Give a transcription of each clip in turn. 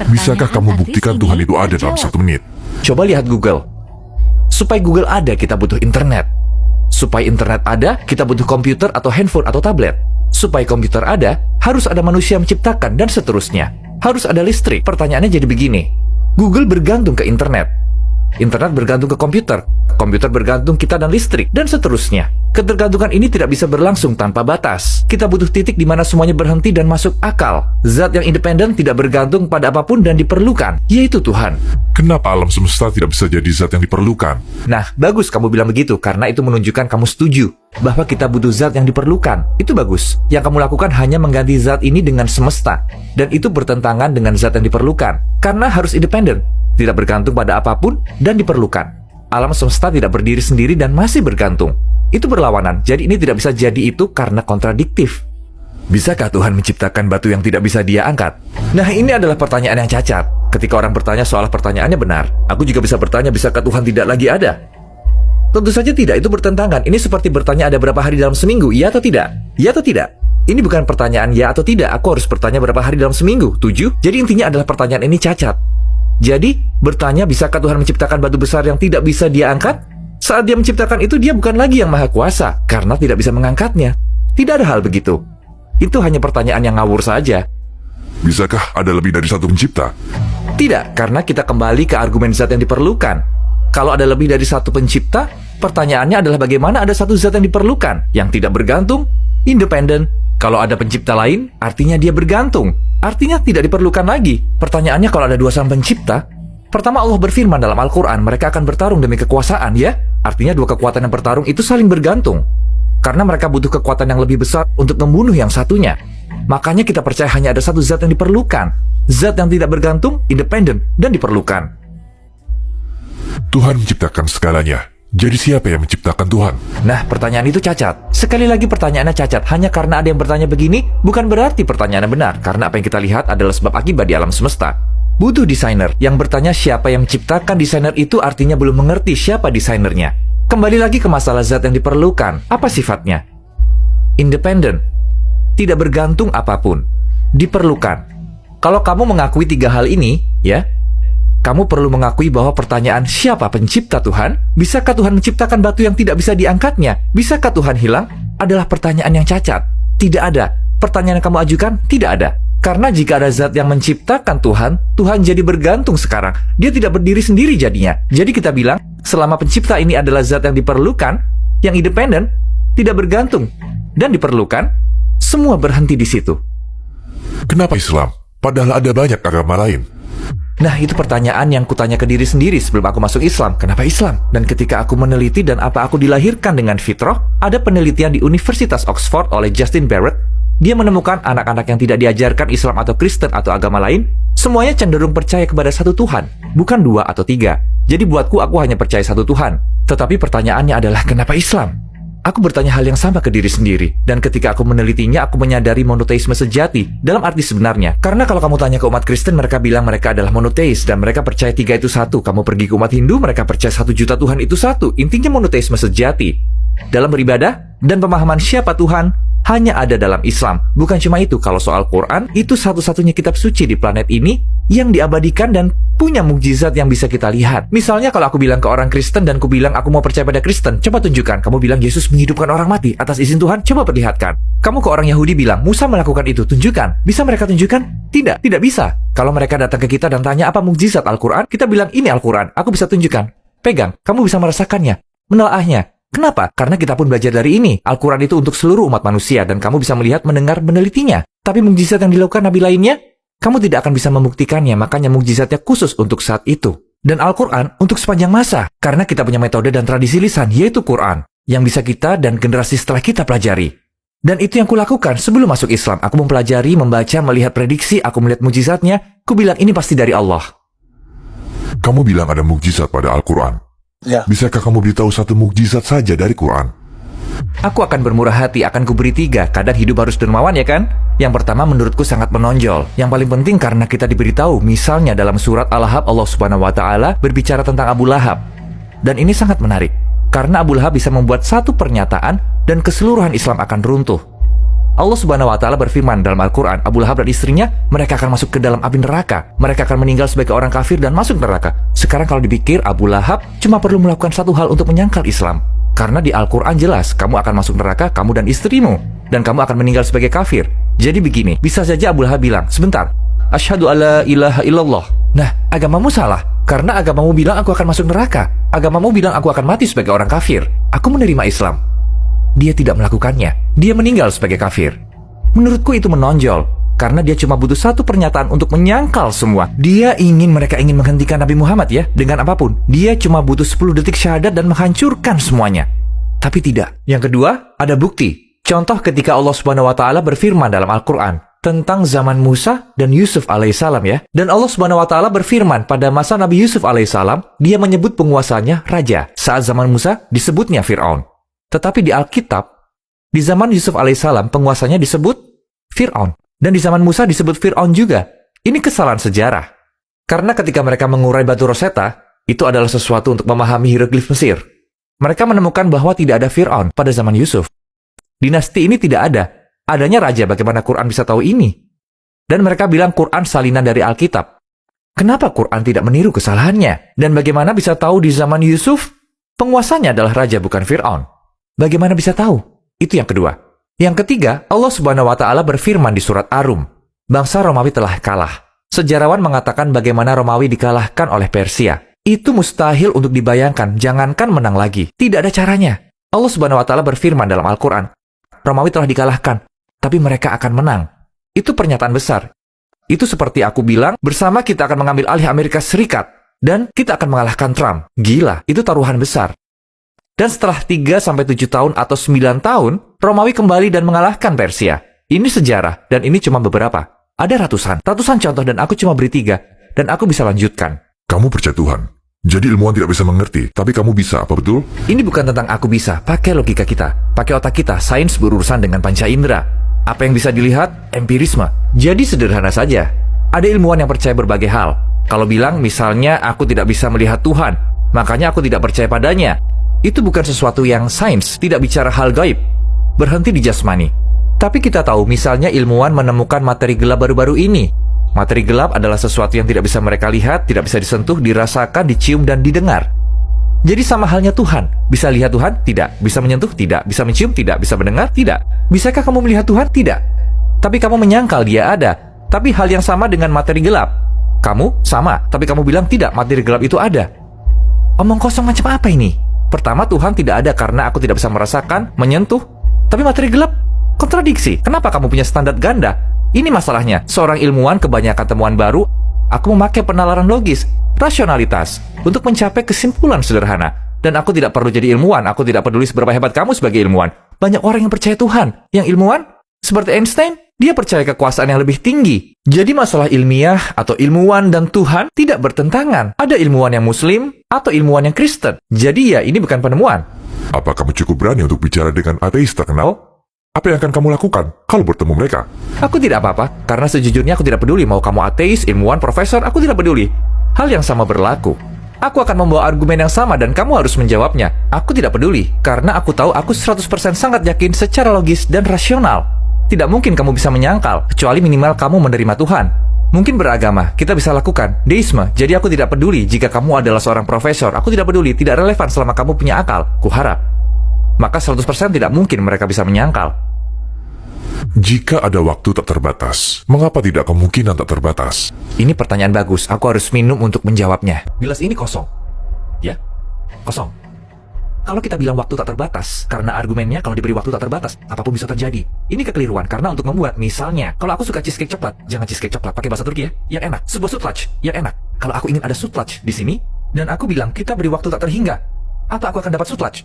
Bisakah kamu buktikan Tuhan itu ada dalam 1 menit? Coba lihat Google. Supaya Google ada, kita butuh internet. Supaya internet ada, kita butuh komputer atau handphone atau tablet. Supaya komputer ada, harus ada manusia menciptakan dan seterusnya. Harus ada listrik. Pertanyaannya jadi begini. Google bergantung ke internet. Internet bergantung ke komputer. Komputer bergantung kita dan listrik, dan seterusnya. Ketergantungan ini tidak bisa berlangsung tanpa batas. Kita butuh titik di mana semuanya berhenti dan masuk akal. Zat yang independen tidak bergantung pada apapun dan diperlukan, yaitu Tuhan. Kenapa alam semesta tidak bisa jadi zat yang diperlukan? Nah, bagus kamu bilang begitu, karena itu menunjukkan kamu setuju bahwa kita butuh zat yang diperlukan. Itu bagus. Yang kamu lakukan hanya mengganti zat ini dengan semesta, dan itu bertentangan dengan zat yang diperlukan, karena harus independen, tidak bergantung pada apapun, dan diperlukan. Alam semesta tidak berdiri sendiri dan masih bergantung. Itu berlawanan, jadi ini tidak bisa jadi itu karena kontradiktif. Bisakah Tuhan menciptakan batu yang tidak bisa Dia angkat? Nah, ini adalah pertanyaan yang cacat. Ketika orang bertanya soal pertanyaannya benar, aku juga bisa bertanya, bisakah Tuhan tidak lagi ada? Tentu saja tidak, itu bertentangan. Ini seperti bertanya ada berapa hari dalam seminggu, iya atau tidak? Iya atau tidak? Ini bukan pertanyaan ya atau tidak, aku harus bertanya berapa hari dalam seminggu, 7? Jadi intinya adalah pertanyaan ini cacat. Jadi, bertanya bisakah Tuhan menciptakan batu besar yang tidak bisa Dia angkat? Saat Dia menciptakan itu, Dia bukan lagi yang maha kuasa, karena tidak bisa mengangkatnya. Tidak ada hal begitu. Itu hanya pertanyaan yang ngawur saja. Bisakah ada lebih dari satu pencipta? Tidak, karena kita kembali ke argumen zat yang diperlukan. Kalau ada lebih dari satu pencipta, pertanyaannya adalah bagaimana ada satu zat yang diperlukan, yang tidak bergantung, independen. Kalau ada pencipta lain, artinya dia bergantung. Artinya tidak diperlukan lagi. Pertanyaannya kalau ada dua sang pencipta, pertama Allah berfirman dalam Al-Quran, mereka akan bertarung demi kekuasaan, ya? Artinya dua kekuatan yang bertarung itu saling bergantung. Karena mereka butuh kekuatan yang lebih besar untuk membunuh yang satunya. Makanya kita percaya hanya ada satu zat yang diperlukan. Zat yang tidak bergantung, independen, dan diperlukan. Tuhan menciptakan segalanya. Jadi siapa yang menciptakan Tuhan? Nah, pertanyaan itu cacat. Sekali lagi pertanyaannya cacat. Hanya karena ada yang bertanya begini, bukan berarti pertanyaannya benar. Karena apa yang kita lihat adalah sebab akibat di alam semesta. Butuh desainer. Yang bertanya siapa yang menciptakan desainer itu artinya belum mengerti siapa desainernya. Kembali lagi ke masalah zat yang diperlukan. Apa sifatnya? Independen. Tidak bergantung apapun. Diperlukan. Kalau kamu mengakui tiga hal ini, ya, kamu perlu mengakui bahwa pertanyaan siapa pencipta Tuhan, bisakah Tuhan menciptakan batu yang tidak bisa diangkatnya, bisakah Tuhan hilang, adalah pertanyaan yang cacat. Tidak ada. Pertanyaan yang kamu ajukan, tidak ada. Karena jika ada zat yang menciptakan Tuhan, Tuhan jadi bergantung sekarang. Dia tidak berdiri sendiri jadinya. Jadi kita bilang, selama pencipta ini adalah zat yang diperlukan, yang independen, tidak bergantung, dan diperlukan, semua berhenti di situ. Kenapa Islam? Padahal ada banyak agama lain. Nah, itu pertanyaan yang kutanya ke diri sendiri sebelum aku masuk Islam. Kenapa Islam? Dan ketika aku meneliti dan apa aku dilahirkan dengan fitrah, ada penelitian di Universitas Oxford oleh Justin Barrett. Dia menemukan anak-anak yang tidak diajarkan Islam atau Kristen atau agama lain, semuanya cenderung percaya kepada satu Tuhan, bukan dua atau tiga. Jadi buatku, aku hanya percaya satu Tuhan. Tetapi pertanyaannya adalah, kenapa Islam? Aku bertanya hal yang sama ke diri sendiri. Dan ketika aku menelitinya, aku menyadari monoteisme sejati dalam arti sebenarnya. Karena kalau kamu tanya ke umat Kristen, mereka bilang mereka adalah monoteis dan mereka percaya tiga itu satu. Kamu pergi ke umat Hindu, mereka percaya 1 juta Tuhan itu satu. Intinya monoteisme sejati. Dalam beribadah dan pemahaman siapa Tuhan, hanya ada dalam Islam. Bukan cuma itu, kalau soal Quran, itu satu-satunya kitab suci di planet ini yang diabadikan dan punya mukjizat yang bisa kita lihat. Misalnya kalau aku bilang ke orang Kristen dan aku bilang aku mau percaya pada Kristen, coba tunjukkan. Kamu bilang Yesus menghidupkan orang mati atas izin Tuhan, coba perlihatkan. Kamu ke orang Yahudi bilang Musa melakukan itu, tunjukkan. Bisa mereka tunjukkan? Tidak, tidak bisa. Kalau mereka datang ke kita dan tanya apa mukjizat Al-Quran, kita bilang ini Al-Quran, aku bisa tunjukkan. Pegang, kamu bisa merasakannya, menelaahnya. Kenapa? Karena kita pun belajar dari ini. Al-Quran itu untuk seluruh umat manusia dan kamu bisa melihat, mendengar, menelitinya. Tapi mukjizat yang dilakukan Nabi lainnya, kamu tidak akan bisa membuktikannya, makanya mukjizatnya khusus untuk saat itu. Dan Al-Quran untuk sepanjang masa, karena kita punya metode dan tradisi lisan, yaitu Quran, yang bisa kita dan generasi setelah kita pelajari. Dan itu yang kulakukan sebelum masuk Islam. Aku mempelajari, membaca, melihat prediksi, aku melihat mukjizatnya, aku bilang ini pasti dari Allah. Kamu bilang ada mukjizat pada Al-Quran. Ya. Bisakah kamu beritahu satu mukjizat saja dari Quran? Aku akan bermurah hati, akan kuberi 3. Kadang hidup harus dermawan, ya kan? Yang pertama menurutku sangat menonjol. Yang paling penting karena kita diberitahu, misalnya dalam surat Al-Lahab, Allah Subhanahu wa Ta'ala berbicara tentang Abu Lahab. Dan ini sangat menarik, karena Abu Lahab bisa membuat satu pernyataan dan keseluruhan Islam akan runtuh. Allah Subhanahu wa Ta'ala berfirman dalam Al-Quran, Abu Lahab dan istrinya, mereka akan masuk ke dalam api neraka. Mereka akan meninggal sebagai orang kafir dan masuk neraka. Sekarang kalau dipikir, Abu Lahab cuma perlu melakukan satu hal untuk menyangkal Islam. Karena di Al-Quran jelas, kamu akan masuk neraka, kamu dan istrimu. Dan kamu akan meninggal sebagai kafir. Jadi begini, bisa saja Abu Lahab bilang, sebentar, asyhadu alla ilaha illallah. Nah, agamamu salah. Karena agamamu bilang aku akan masuk neraka. Agamamu bilang aku akan mati sebagai orang kafir. Aku menerima Islam. Dia tidak melakukannya. Dia meninggal sebagai kafir. Menurutku itu menonjol. Karena dia cuma butuh satu pernyataan untuk menyangkal semua. Mereka ingin menghentikan Nabi Muhammad ya, dengan apapun. Dia cuma butuh 10 detik syahadat dan menghancurkan semuanya. Tapi tidak. Yang kedua, ada bukti. Contoh ketika Allah Subhanahu wa Ta'ala berfirman dalam Al-Quran tentang zaman Musa dan Yusuf alaihissalam ya. Dan Allah Subhanahu wa Ta'ala berfirman pada masa Nabi Yusuf alaihissalam, dia menyebut penguasanya raja. Saat zaman Musa disebutnya Fir'aun. Tetapi di Alkitab, di zaman Yusuf alaihissalam penguasanya disebut Fir'aun. Dan di zaman Musa disebut Fir'aun juga. Ini kesalahan sejarah. Karena ketika mereka mengurai batu Rosetta, itu adalah sesuatu untuk memahami hieroglif Mesir. Mereka menemukan bahwa tidak ada Fir'aun pada zaman Yusuf. Dinasti ini tidak ada. Adanya raja, bagaimana Quran bisa tahu ini? Dan mereka bilang Quran salinan dari Alkitab. Kenapa Quran tidak meniru kesalahannya? Dan bagaimana bisa tahu di zaman Yusuf, penguasanya adalah raja bukan Fir'aun? Bagaimana bisa tahu? Itu yang kedua. Yang ketiga, Allah Subhanahu wa Ta'ala berfirman di surat Ar-Rum, bangsa Romawi telah kalah. Sejarawan mengatakan bagaimana Romawi dikalahkan oleh Persia. Itu mustahil untuk dibayangkan, jangankan menang lagi. Tidak ada caranya. Allah Subhanahu wa Ta'ala berfirman dalam Al-Quran, Romawi telah dikalahkan, tapi mereka akan menang. Itu pernyataan besar. Itu seperti aku bilang, bersama kita akan mengambil alih Amerika Serikat, dan kita akan mengalahkan Trump. Gila, itu taruhan besar. Dan setelah 3-7 tahun atau 9 tahun, Romawi kembali dan mengalahkan Persia. Ini sejarah, dan ini cuma beberapa. Ada ratusan contoh dan aku cuma beri 3, dan aku bisa lanjutkan. Kamu percaya Tuhan. Jadi ilmuwan tidak bisa mengerti, tapi kamu bisa, apa betul? Ini bukan tentang aku bisa, pakai logika kita. Pakai otak kita, sains berurusan dengan panca indera. Apa yang bisa dilihat? Empirisme. Jadi sederhana saja. Ada ilmuwan yang percaya berbagai hal. Kalau bilang, misalnya, aku tidak bisa melihat Tuhan, makanya aku tidak percaya padanya. Itu bukan sesuatu yang sains, tidak bicara hal gaib. Berhenti di jasmani. Tapi kita tahu, misalnya ilmuwan menemukan materi gelap baru-baru ini. Materi gelap adalah sesuatu yang tidak bisa mereka lihat, tidak bisa disentuh, dirasakan, dicium, dan didengar. Jadi sama halnya Tuhan. Bisa lihat Tuhan? Tidak. Bisa menyentuh? Tidak. Bisa mencium? Tidak. Bisa mendengar? Tidak. Bisakah kamu melihat Tuhan? Tidak. Tapi kamu menyangkal dia ada. Tapi hal yang sama dengan materi gelap. Kamu sama, tapi kamu bilang tidak, materi gelap itu ada. Omong kosong macam apa ini? Pertama, Tuhan tidak ada karena aku tidak bisa merasakan, menyentuh. Tapi materi gelap? Kontradiksi. Kenapa kamu punya standar ganda? Ini masalahnya. Seorang ilmuwan kebanyakan temuan baru, aku memakai penalaran logis, rasionalitas, untuk mencapai kesimpulan sederhana. Dan aku tidak perlu jadi ilmuwan. Aku tidak peduli seberapa hebat kamu sebagai ilmuwan. Banyak orang yang percaya Tuhan. Yang ilmuwan, seperti Einstein, dia percaya kekuasaan yang lebih tinggi. Jadi masalah ilmiah atau ilmuwan dan Tuhan tidak bertentangan. Ada ilmuwan yang Muslim atau ilmuwan yang Kristen. Jadi ya, ini bukan penemuan. Apa kamu cukup berani untuk bicara dengan ateis terkenal? Apa yang akan kamu lakukan kalau bertemu mereka? Aku tidak apa-apa, karena sejujurnya aku tidak peduli mau kamu ateis, ilmuwan, profesor, aku tidak peduli. Hal yang sama berlaku. Aku akan membawa argumen yang sama dan kamu harus menjawabnya. Aku tidak peduli, karena aku tahu aku 100% sangat yakin secara logis dan rasional. Tidak mungkin kamu bisa menyangkal, kecuali minimal kamu menerima Tuhan. Mungkin beragama, kita bisa lakukan. Deisme, jadi aku tidak peduli jika kamu adalah seorang profesor. Aku tidak peduli, tidak relevan selama kamu punya akal. Kuharap. Maka 100% tidak mungkin mereka bisa menyangkal. Jika ada waktu tak terbatas, mengapa tidak kemungkinan tak terbatas? Ini pertanyaan bagus, aku harus minum untuk menjawabnya. Gelas ini kosong. Ya? Kosong. Kalau kita bilang waktu tak terbatas, karena argumennya kalau diberi waktu tak terbatas, apapun bisa terjadi. Ini kekeliruan, karena untuk membuat, misalnya, kalau aku suka cheesecake coklat, jangan cheesecake coklat, pakai bahasa Turki ya, yang enak. Sebuah sutlach, yang enak. Kalau aku ingin ada sutlach di sini, dan aku bilang, kita beri waktu tak terhingga, apa aku akan dapat sutlach?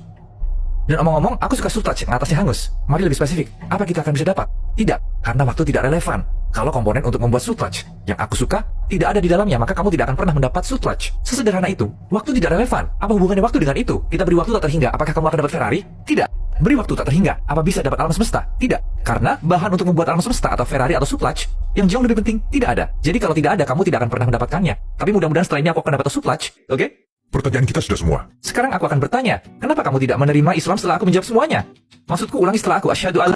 Dan omong-omong, aku suka sutlach yang atasnya hangus. Mari lebih spesifik, apa kita akan bisa dapat? Tidak, karena waktu tidak relevan. Kalau komponen untuk membuat sutlach yang aku suka tidak ada di dalamnya, maka kamu tidak akan pernah mendapat sutlach. Sesederhana itu. Waktu tidak relevan. Apa hubungannya waktu dengan itu? Kita beri waktu tak terhingga, apakah kamu akan dapat Ferrari? Tidak. Beri waktu tak terhingga, apa bisa dapat alam semesta? Tidak. Karena bahan untuk membuat alam semesta atau Ferrari atau sutlach yang jauh lebih penting tidak ada. Jadi kalau tidak ada, kamu tidak akan pernah mendapatkannya. Tapi mudah-mudahan setelah ini aku akan dapat sutlach. Oke? Pertanyaan kita sudah semua. Sekarang aku akan bertanya, kenapa kamu tidak menerima Islam setelah aku menjawab semuanya? Maksudku, ulangi setelah aku. Asyhadu alla